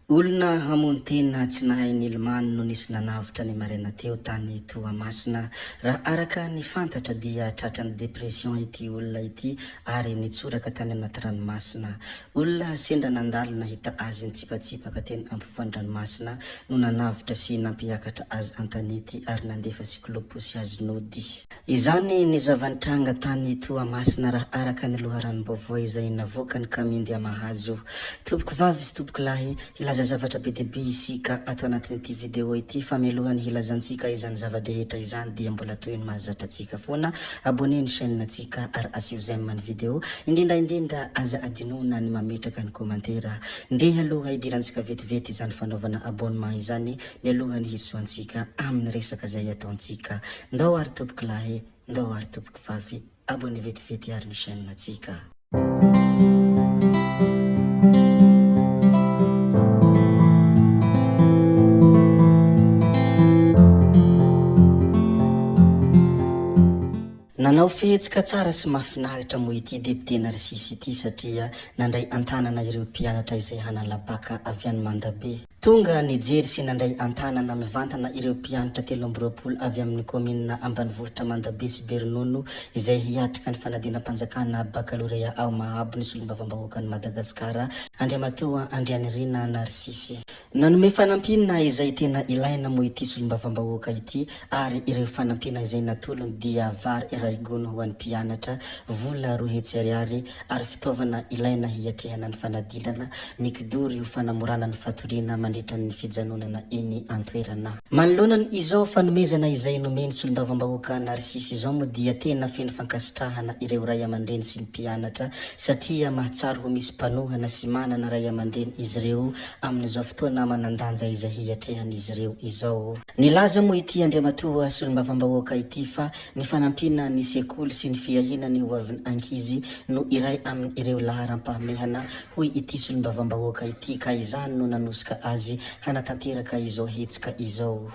Olona hamono tena tsy nahay nilimany no nisy nanavitra ny maraina teo tany Toamasina. Raha araka ny fantatra dia tratrany depression ity olona ity ary nitsoraka tany anaty ranomasina. Olona sendra nandalo nahita azy nitsipatsipaka teny ampovoan-dranomasina no nanavitra sy nampiakatra azy an-tanety ary nandefa sikloposy azy nody. Izany ny zavanitranga tany Toamasina raha araka ny loharanom-baovao izay navoaka ny Kamindy Mahazo. Tompoko vavy sy tompoko lahy, ilaza zavatra be dia be isika ato anatin'ity video ity fa mialohany hilazantsika izany zava-drehetra izany dia mbola toy ny mahazatra antsika foana abonné ny chaîne antsika ary asio j'aime ny video indrindra aza adinona ny mametraka ny komantera ndeha aloha idirantsika vetivety izany fanaovana abonnement izany mialohany hisoantsika amin'ny resaka izay ataontsika. Ndao ary tompoko lahy, ndao ary tompoko vavy, abonné vetivety ary ny chaîne antsika. Nanao fihetsika tsara sy mahafinaritra moa ity député Narsisy ity satria nandray antanana ireo mpianatra izay hanalabaka avy any Mandabe. Tonga nijery sy nandray antanana mivantana ireo mpianatra 13 avy amin'ny komina ambanivohitra Mandabe sy Bernono izay hiatrika ny fanadinam-panjakana baccalauréat ao Mahabo ny solombavambahoaka ny Madagasikara Andriamatoa Andrianirina Narsisy. Nanome fanampina izay tena ilaina moa ity solombavambahoaka ity ary ireo fanampina izay natolony dia vary iray gono ho an'ny mpianatra, vola 2 hetsy ariary ary fitaovana ilaina hiatrehana ny fanadinana, mikidory ho fanamorana ny fatoriana mandritra ny fijanonana iny antoerana. Manoloana izao fanomezana izay nomeny solombavambahoaka Narsisy izao moa dia tena feno fankasitrahana ireo ray aman-dreny sy ny mpianatra satria mahatsara ho misy mpanohana sy manana ray aman-dreny izy ireo amin'izao fotoana manandanja izay hiatrehan'izy ireo izao. Nilaza moa ity Andriamatoa solombavambahoaka ity fa ny fanampina ny sekoly sy ny fiahinany ho avin'ny ankizy no iray amin'ny ireo laharam-pahamehana hoy ity solombavambahoaka ity ka izany no nanosika azy hanatanteraka izao hetsika izao.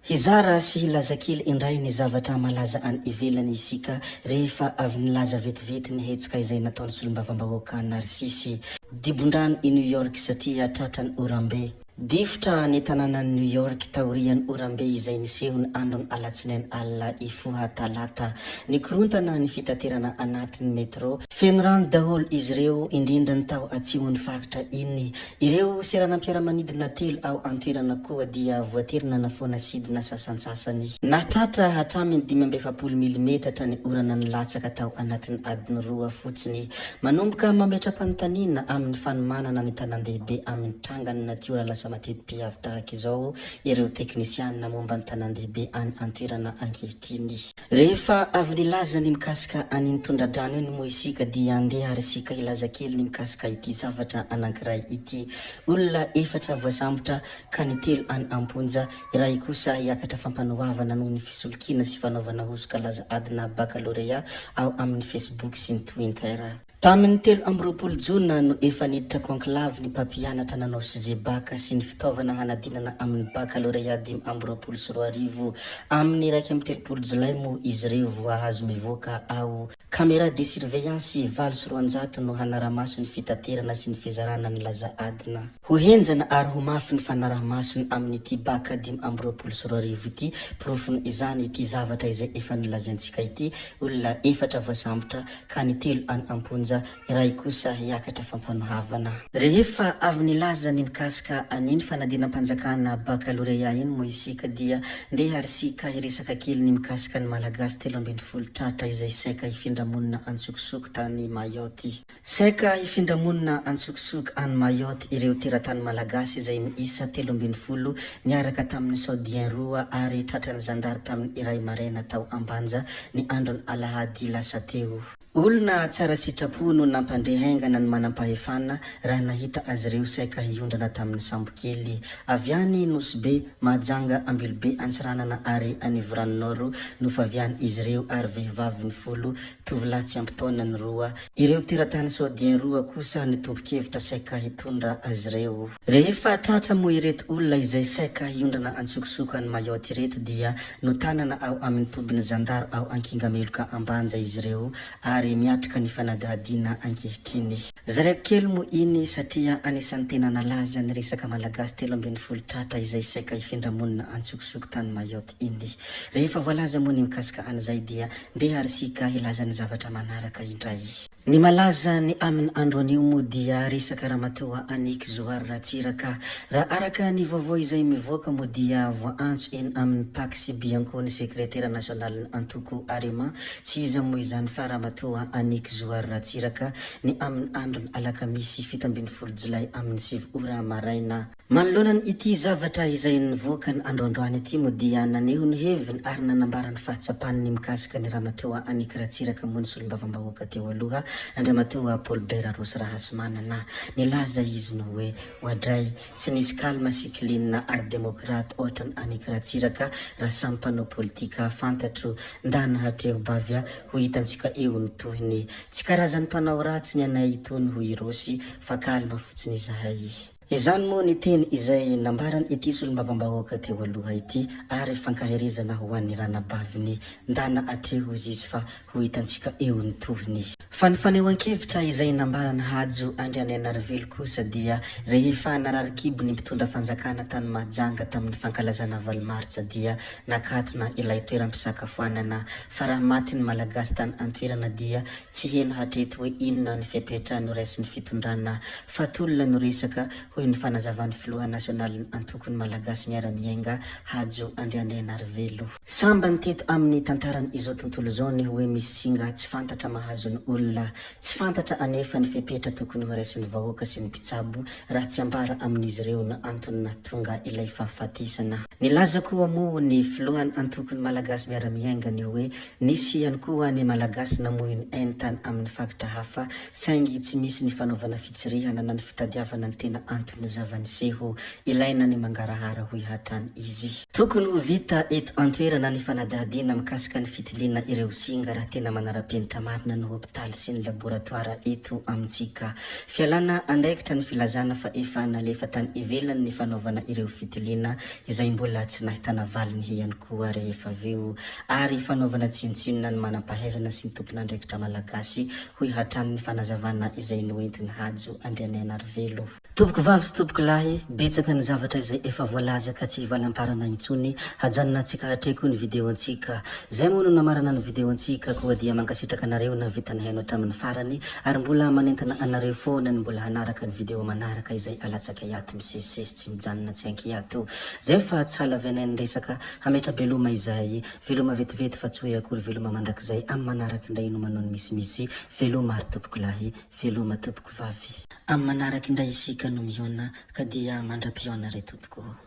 Hizara sy hilaza kely indray ny zavatra malaza any ivelany isika rehefa avy nilaza vetivety ny hetsika izay nataony solombavambahoaka Narsisy. Dibondrano i New York satria tratrany Orambe. Difitra ny tanàna New York taorian'ny Orambe izay niseho ny andro ny alatsinainy alina ifoha talata. Nikorontana ny fitaterana anatin'ny metro. Feno rano daholo izy ireo indrindra ny tao atsimon'ny faritra iny. Ireo seranam-piaramanidina 3 ao antoerana koa dia voaterina na foana sidina sasansasany. Natratra hatraminy 570 mm ny orana ny latsaka tao anatin'ny adiny 2 fotsiny. Manomboka mametra-panontaniana amin'ny fanomanana ny tanan-dehibe amin'ny trangany natiora lasa matety-piavy tahaka izao ireo teknisianina momba ny tanan-dehibe any antoerana ankehitriny. Rehefa avy nilaza ny mikasika an'iny tondradrano iny moa isika dia andeha ary isika hilaza kely ny mikasika ity zavatra anankiray ity. Olona 4 voasambotra ka ny 3 any amponja, iray kosa hiakatra fampanohavana noho ny fisolokina sy fanaovana hosoka laza adina baccalauréat ao amin'ny Facebook sy ny Twitter. Tamin'ny 13 Jona no efa niditra conclave ny mpampianatra nanao CGBac sy ny fitaovana hanadinana amin'ny baccalauréat 2024 amin'ny 1 Jolay moa izy ireo voahazo mivoaka ao. Caméra de surveillance 700 no hanaramaso ny fitaterana sy ny fizarana ny laza adina. Ho henjana ary ho mafy ny fanaramasony amin'ity bac 2024 ity, profony izany ity zavatra izay efa nolazaintsika ity. Olona 4 voasambotra ka ny 3 any amponja, iray kosa hiakatra fampanohavana. Rehefa avy nilaza ny mikasika an'iny fanadinam-panjakana baccalauréat iny moa isika dia ndeha ary isika hiresaka kely ny mikasika ny malagasy 12 tratra izay saika hifindramonina antsokosoko tany Mayotte. Saika hifindramonina antsokosoko any Mayotte ireo teratany malagasy izay miisa 13 niaraka tamin'ny saodien 2 ary tratrany zandary tamin'ny iray maraina tao Ambanja ny androny alahady lasa teo. Olona tsara sitrapo no nampandrehengana ny manampahefana raha nahita azy ireo saika hiondrana tamin'ny sambokely. Avy any Nosy-be, Mahajanga, Ambilobe, Antsiranana ary Anivranonoro no faviany izy ireo ary vehivavy ny 10, tovolahy tsy ampy taona ny 2. Ireo teratany saodien 2 kosa ny tombo-kevitra saika hitondra azy ireo. Rehefa tratra moa ireto olona izay saika hiondrana antsokosoko any Mayotte ireto dia no tanana ao amin'ny tobiny zandary ao Ankingameloka Ambanja izy ireo ary miatrika ny fanadihadiana ankehitriny. Zareo kely moa iny satria anisan'ny tena nalaza ny resaka malagasy 13 tratra izay saika ifendramonina antsokosoko tany Mayotte iny. Rehefa voalaza moa ny mikasika an'izay dia ndeha arisika hilaza ny zavatra manaraka indray. Ny malaza ny amin'ny andro anio moa dia resaka ramatoa Annick Johary Ratsiraka. Raha araka ny vaovao izay mivoaka moa dia voaantso eny amin'ny Pac Sibiankony sekretera nasionaly antoko Arema tsy iza moa izany fa ramatoa Annick Johary Ratsiraka ny amin'ny andro alakamisy 17 Jolay amin'ny 7 ora maraina. Manoloana ity zavatra izay nivoaka ny androandroany ity moa dia naneho ny heviny ary nanambara ny fahatsapany ny mikasika ny ramatoa Annick Ratsiraka moa ny solombavam-bahoaka teo aloha andramatoa Paulbert Rosy Rahasimanana. Nilaza izy no hoe oadray tsy nisy kalma sikilina ary demokrata ohatra ny Annick Ratsiraka raha samy mpanao politika fantatro ndana hatreo bavya ho hitantsika eo ny tohiny tsy karazany mpanao ratsy ny anay itony hoy Rosy fa kalma fotsiny izahay. Izany moa ny teny izay nambarany ity solombavam-bahoaka teo aloha ity ary fankaherezana ho an'ny ranabaviny ndana atreho izy fa ho hitantsika eo ny tohiny. Fa ny fanehoan-kevitra izay nambarany Hajo Andrianenarivelo kosa dia rehefa nararikibo ny mpitondra fanjakana tany Mahajanga tamin'ny fankalazana valomaritsa dia nakatona ilay toeram-pisakafoanana fa raha maty ny malagasy tany antoerana dia tsy heno hatreto hoe inona ny fiapetra no raisin'ny fitondrana fa tolona no resaka hoy ny fanazavan'ny filoha nasionaly antokony malagasy miara-miainga Hajo Andrianenarivelo. Samba ny teto amin'ny tantarany izao tontolo zao ny hoe misy singa tsy fantatra mahazo ny olona tsy fantatra anefa ny fiapetra tokony ho raisin'ny vahoaka sy ny mpitsabo raha tsy ambara amin'izy ireo na antony na tonga ilay fahafatesana. Nilaza koa moa ny filohany antokony malagasy miara-miainga ny hoe nisy ihany koa ny malagasy namoy ny aintany amin'ny fakitra hafa saingy tsy misy ny fanaovana fitsirihana na ny fitadiavana ny tena antony zavaniseho ilaina ny mangarahara hoy hatrany izy. Tokony ho vita eto antoerana ny fanadihadiana mikasika ny fitiliana ireo singa raha tena manara-penitra marina ny hopitaly sy ny laboratoara eto amintsika. Fialana andraikitra ny filazana fa efa nalefa tany ivelany ny fanaovana ireo fitiliana izay mbola tsy nahitana valiny ihany koa rehefa aveo ary fanaovana tsinontsinona ny manam-pahaizana sy ny tompon'andraikitra malagasy hoy hatrany ny fanazavana izay noentiny Hajo Andrianenarivelo. Tompoko vavy sy tompoko lahy, betsaka ny zavatra izay efa voalaza ka tsy valamparana intsony hajanona antsika hatreko ny video antsika. Zay moa no namarana ny video antsika koa dia mankasitraka anareo na vitany haino hatramin'ny farany ary mbola manentana anareo foana ny mbola hanaraka ny video manaraka izay alatsaka iato misesisesy tsy mijanona tsy anky iato. Zay fa tsy halavy ny resaka hametra veloma izay veloma vetivety fa tsy hoe akory veloma mandrakizay amin'ny manaraka indray no manao ny misimisy veloma ary tompoko lahy veloma tompoko vavy. Amin'ny manaraka indray isika no miona ka dia mandra-piona re tompoko.